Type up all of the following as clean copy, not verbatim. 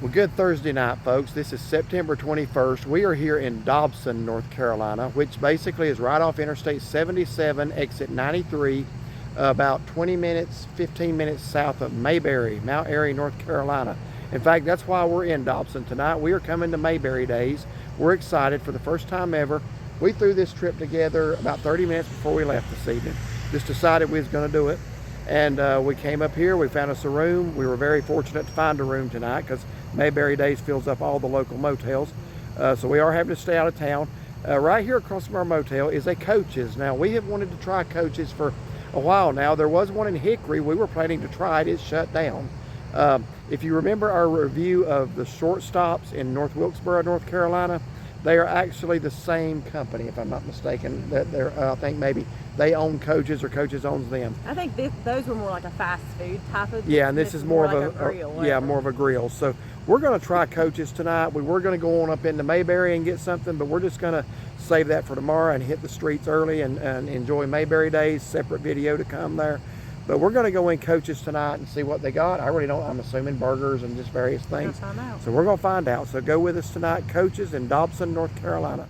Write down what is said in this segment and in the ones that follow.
Well, good Thursday night, folks. This is September 21st. We are here in Dobson, North Carolina, which basically is right off Interstate 77, exit 93, about 20 minutes, 15 minutes south of Mayberry, Mount Airy, North Carolina. In fact, that's why we're in Dobson tonight. We are coming to Mayberry Days. We're excited for the first time ever. We threw this trip together about 30 minutes before we left this evening. Just decided we was going to do it. And we came up here, we found us a room. We were very fortunate to find a room tonight because Mayberry Days fills up all the local motels. So we are having to stay out of town. Right here across from our motel is a Coach's. Now, we have wanted to try Coach's for a while now. There was one in Hickory. We were planning to try it. It's shut down. If you remember our review of the short stops in North Wilkesboro, North Carolina, they are actually the same company, if I'm not mistaken. That I think maybe they own Coach's or Coach's owns them. I think those were more like a fast food type of. Yeah, and this is more of like a grill. Yeah, more of a grill. So we're going to try Coach's tonight. We were going to go on up into Mayberry and get something, but we're just going to save that for tomorrow and hit the streets early and enjoy Mayberry Days. Separate video to come there. But we're going to go in Coach's tonight and see what they got. I really don't. I'm assuming burgers and just various things. Find out. So we're going to find out. So go with us tonight, Coach's in Dobson, North Carolina.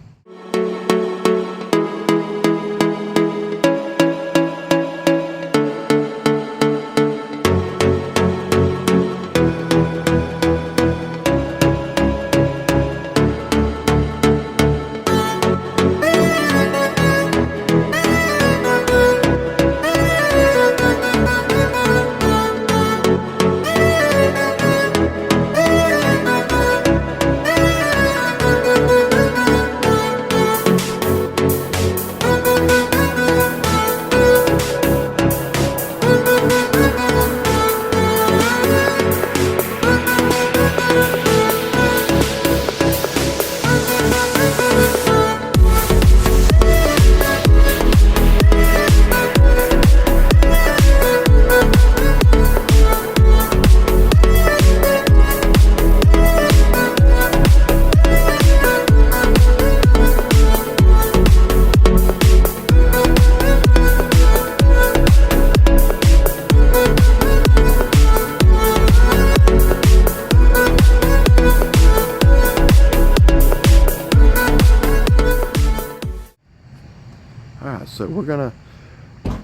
So we're gonna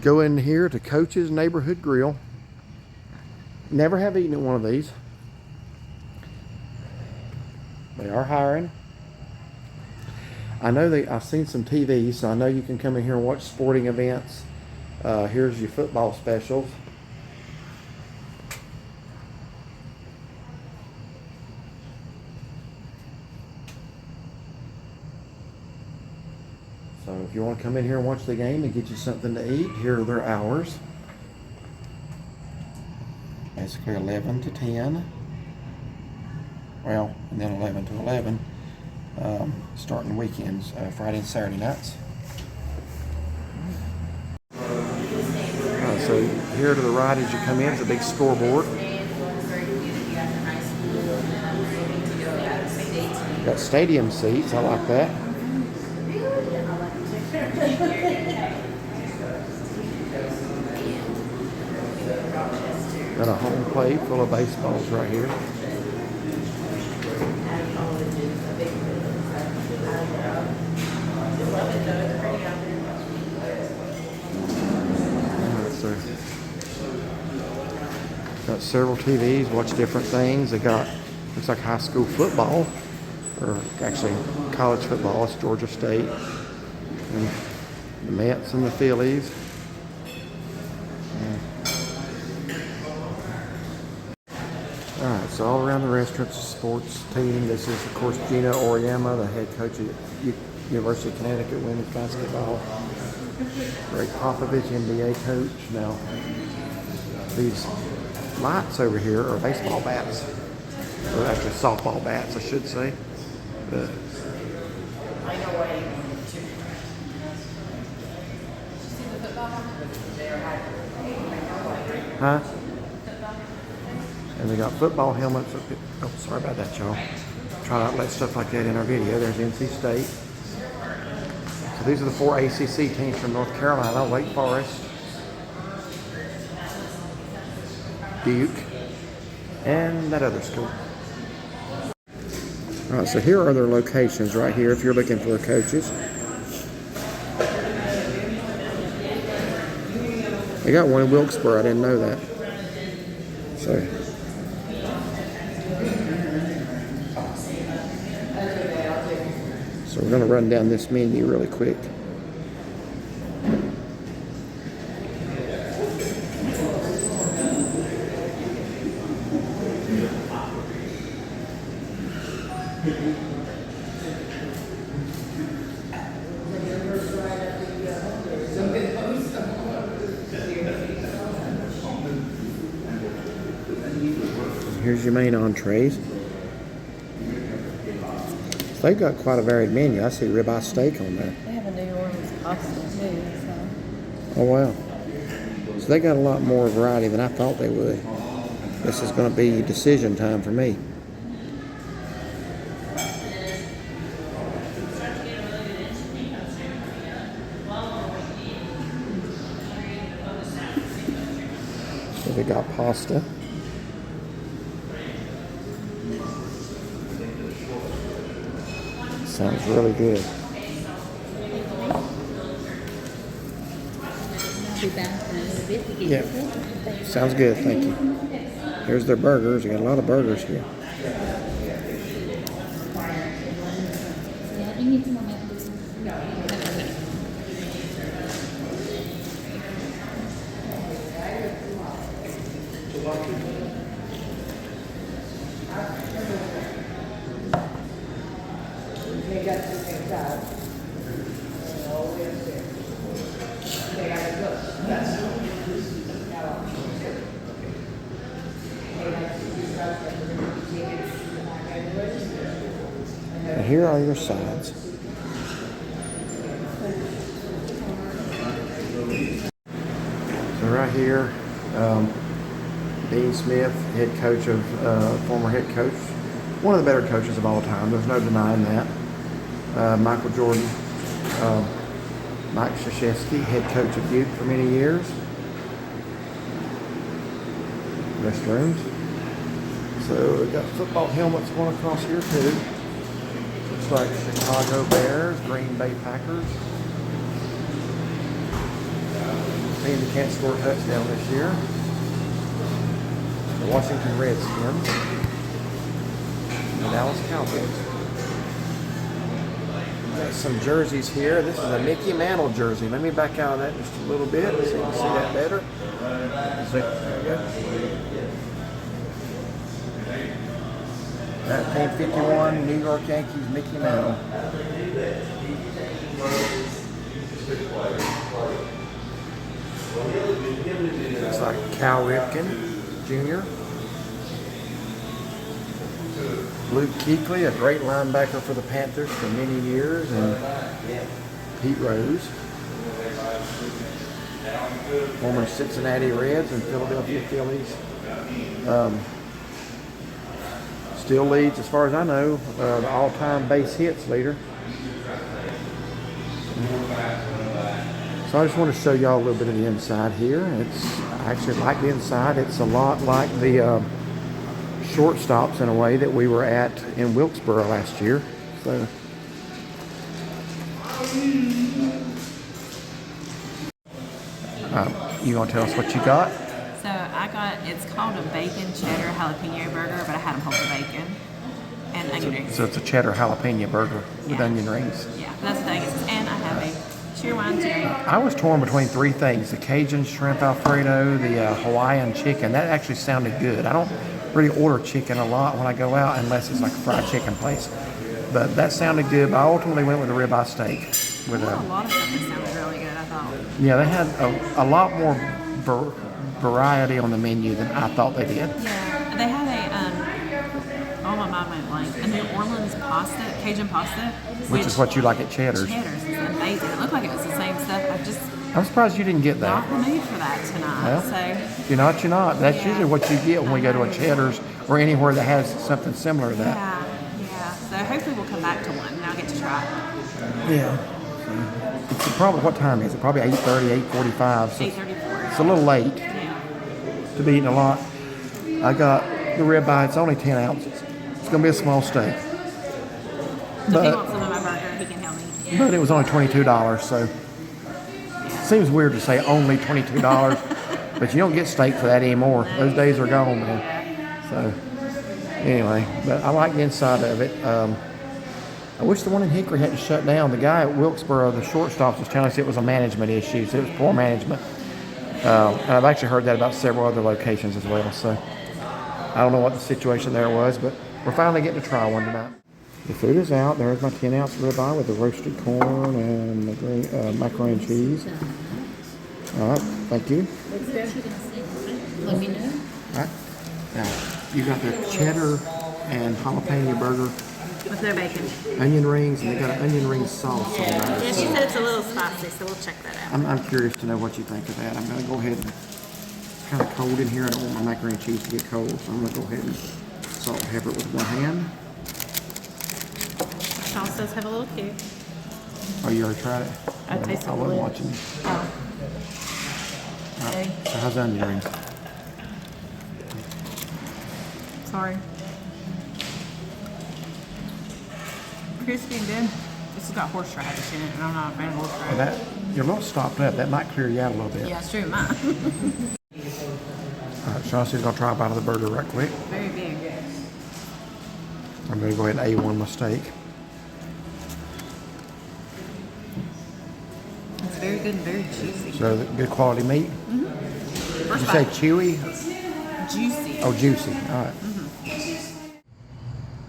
go in here to Coach's Neighborhood Grill. Never have eaten at one of these. They are hiring. I know I've seen some TV, so I know you can come in here and watch sporting events. Here's your football specials. So if you want to come in here and watch the game and get you something to eat, here are their hours. Basically 11 to 10. Well, and then 11 to 11. Starting weekends, Friday and Saturday nights. So here to the right as you come in is a big scoreboard. Got stadium seats, I like that. Got a home plate full of baseballs right here. Got several TVs, watch different things. They got, looks like high school football, or actually college football. It's Georgia State, and the Mets and the Phillies. Alright, so all around the restaurant's a sports team. This is, of course, Gina Auriemma, the head coach at University of Connecticut women's basketball. Greg Popovich, NBA coach. Now, these lights over here are baseball bats, or actually softball bats, I should say. But huh? And they got football helmets. Oh, sorry about that, y'all. Try not to let stuff like that in our video. There's NC State. So these are the 4 ACC teams from North Carolina: Wake Forest, Duke, and that other school. All right, so here are their locations right here if you're looking for coaches. They got one in Wilkesboro. I didn't know that. So we're going to run down this menu really quick. Here's your main entrees. They've got quite a varied menu. I see ribeye steak on there. They have a New Orleans pasta too. So. Oh wow. So they got a lot more variety than I thought they would. This is going to be decision time for me. So they got pasta. Sounds really good. Yeah, sounds good, thank you. Here's their burgers. They got a lot of burgers here. And here are your sides. So right here, Dean Smith, head coach of, former head coach, one of the better coaches of all time. There's no denying that. Michael Jordan, Mike Krzyzewski, head coach of Duke for many years. Restrooms. So we got football helmets going across here too. Looks like Chicago Bears, Green Bay Packers. Team that can't score a touchdown this year. The Washington Redskins. The Dallas Cowboys. Got some jerseys here. This is a Mickey Mantle jersey. Let me back out of that just a little bit so you can see that better. There we go. 1951 New York Yankees Mickey Mantle. Looks like Cal Ripken Jr. Luke Kuechly, a great linebacker for the Panthers for many years, and Pete Rose, former Cincinnati Reds and Philadelphia Phillies. Still leads, as far as I know, the all-time base hits leader. So I just want to show y'all a little bit of the inside here. I actually like the inside. It's a lot like the shortstops in a way that we were at in Wilkesboro last year. So you gonna tell us what you got? So I got, it's called a bacon cheddar jalapeno burger, but I had them whole bacon and onion rings. So it's a cheddar jalapeno burger with onion rings. Yeah, that's the thing. And I have a cheer wine drink. I was torn between three things: the Cajun shrimp Alfredo, the Hawaiian chicken. That actually sounded good. I don't really order chicken a lot when I go out unless it's like a fried chicken place. But that sounded good. But I ultimately went with the ribeye steak. With a lot of stuff that sounded really good, I thought. Yeah, they had a lot more variety on the menu than I thought they did. Yeah, they had oh my mind went blank, a New Orleans pasta, Cajun pasta. Which is what you like at Cheddar's. Cheddar's is amazing. It looked like it was the same stuff. I'm surprised you didn't get that. Not the mood for that tonight. Well, so you're not. That's usually what you get when we go to a Cheddar's or anywhere that has something similar to that. Yeah. So hopefully we'll come back to one and I'll get to try it. Yeah. It's probably, what time is it? Probably 8:30, 8:45. So 8:34. It's a little late to be eating a lot. I got the ribeye. It's only 10 ounces. It's going to be a small steak. So if he wants some of my burger, he can help me. But it was only $22, so seems weird to say only $22, but you don't get steak for that anymore. Those days are gone, man. So anyway, but I like the inside of it. I wish the one in Hickory hadn't shut down. The guy at Wilkesboro, the shortstop, was telling us it was a management issue. So it was poor management. And I've actually heard that about several other locations as well. So I don't know what the situation there was, but we're finally getting to try one tonight. The food is out. There's my 10-ounce ribeye with the roasted corn and the green, macaroni and cheese. All right, thank you. Let me know. All right. Now, you got the cheddar and jalapeno burger, With no bacon. onion rings, and they got an onion ring sauce on there. Yeah, she said it's a little spicy, so we'll check that out. I'm curious to know what you think of that. I'm going to go ahead and, it's kind of cold in here. I don't want my macaroni and cheese to get cold, so I'm going to go ahead and salt and pepper it with one hand. Sauce does have a little kick. Oh, you already tried it? I tasted I the wasn't lid. watching you. Oh. Hey, So how's the onion rings? sorry. Crispy and good. This has got horseradish in it, and I'm not a fan of horseradish. That, you're a little stopped up. That might clear you out a little bit. Yeah, it's true, mine. All right, Chauncey's going to try a bite of the burger right quick. Very big. I'm going to go ahead and A1 my steak. It's very good and very juicy. So, good quality meat. Did you say chewy? Juicy. Oh, juicy. All right.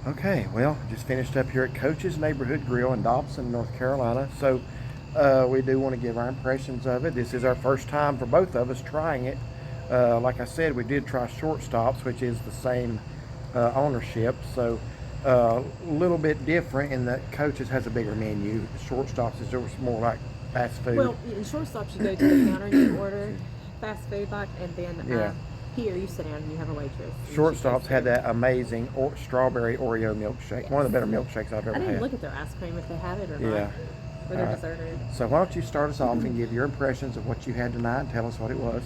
Okay, well, just finished up here at Coach's Neighborhood Grill in Dobson, North Carolina. So, we do want to give our impressions of it. This is our first time for both of us trying it. Like I said, we did try Shortstops, which is the same ownership. So, a little bit different in that Coach's has a bigger menu. Shortstops is just more like fast food. Well, in shortstops, you go to the counter and you order fast food like, and then Yeah. here you sit down and you have a waitress. and Shortstops she had goes that amazing strawberry Oreo milkshake. One of the better milkshakes I've through. ever I didn't had. look at their ice cream if they have it or Yeah. not, or their Alright. dessert. So why don't you start us off and give your impressions of what you had tonight and tell us what it was.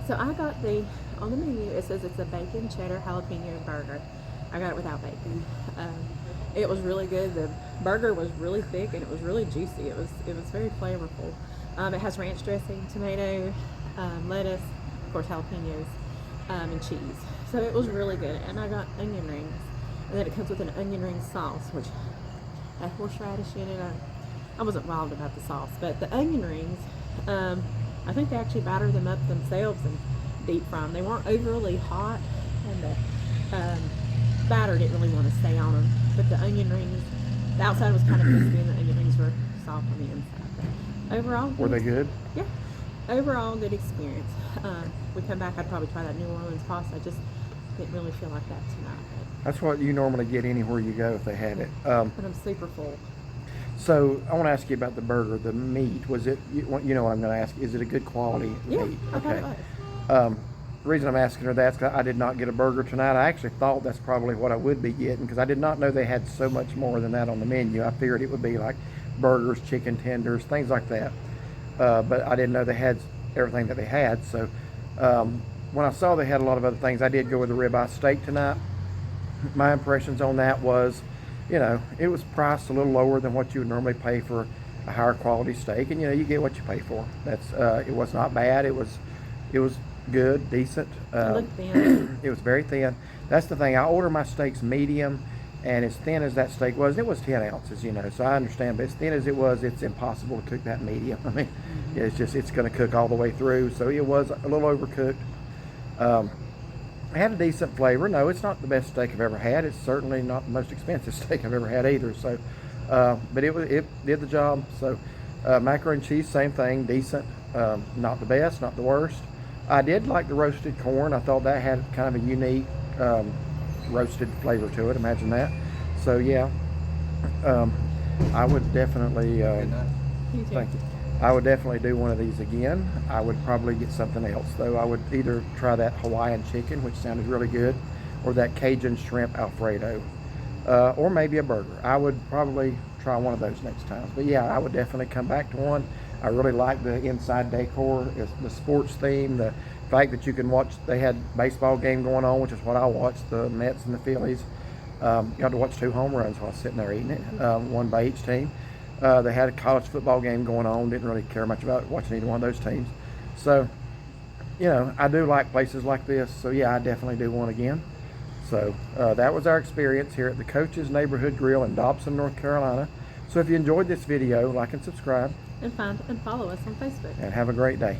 So I got on the menu, it says it's a bacon cheddar jalapeno burger. I got it without bacon. It was really good. The burger was really thick and it was really juicy. It was very flavorful. It has ranch dressing, tomato, lettuce, of course jalapenos, and cheese. So it was really good. And I got onion rings. And then it comes with an onion ring sauce, which had horseradish in it. I wasn't wild about the sauce, but the onion rings, I think they actually batter them up themselves and deep fry them. They weren't overly hot, and the batter didn't really want to stay on them. But the onion rings, the outside was kind of crispy, and the onion rings were soft on the inside. But overall, Were they good? Yeah, overall good experience. We come back, I'd probably try that New Orleans pasta. I just didn't really feel like that tonight. That's what you normally get anywhere you go if they had it. But I'm super full. So I want to ask you about the burger. The meat, was it, you know what I'm going to ask, is it a good quality Yeah, meat? I thought it was. The reason I'm asking her that is because I did not get a burger tonight. I actually thought that's probably what I would be getting because I did not know they had so much more than that on the menu. I figured it would be like burgers, chicken tenders, things like that. But I didn't know they had everything that they had. So when I saw they had a lot of other things, I did go with the ribeye steak tonight. My impressions on that was, you know, it was priced a little lower than what you would normally pay for a higher quality steak, and you know, you get what you pay for. That's it was not bad. It was good, decent. It looked thin. It was very thin. That's the thing. I order my steaks medium, and as thin as that steak was, it was 10 ounces, you know. So I understand, but as thin as it was, it's impossible to cook that medium. I mean, it's going to cook all the way through. So it was a little overcooked. It had a decent flavor. No, it's not the best steak I've ever had. It's certainly not the most expensive steak I've ever had either. So, but it did the job. So, macaroni and cheese, same thing, decent. Not the best, not the worst. I did like the roasted corn. I thought that had kind of a unique roasted flavor to it. Imagine that. So yeah, I would definitely. You too. Thank you. I would definitely do one of these again. I would probably get something else though. I would either try that Hawaiian chicken, which sounded really good, or that Cajun shrimp Alfredo, or maybe a burger. I would probably try one of those next time. But yeah, I would definitely come back to one. I really like the inside decor, the sports theme, the fact that you can watch, they had baseball game going on, which is what I watched, the Mets and the Phillies. Got to watch 2 home runs while sitting there eating it, one by each team. They had a college football game going on. Didn't really care much about watching either one of those teams. So, you know, I do like places like this. So yeah, I definitely do one again. So that was our experience here at the Coach's Neighborhood Grill in Dobson, North Carolina. So if you enjoyed this video, like and subscribe. And follow us on Facebook. And have a great day.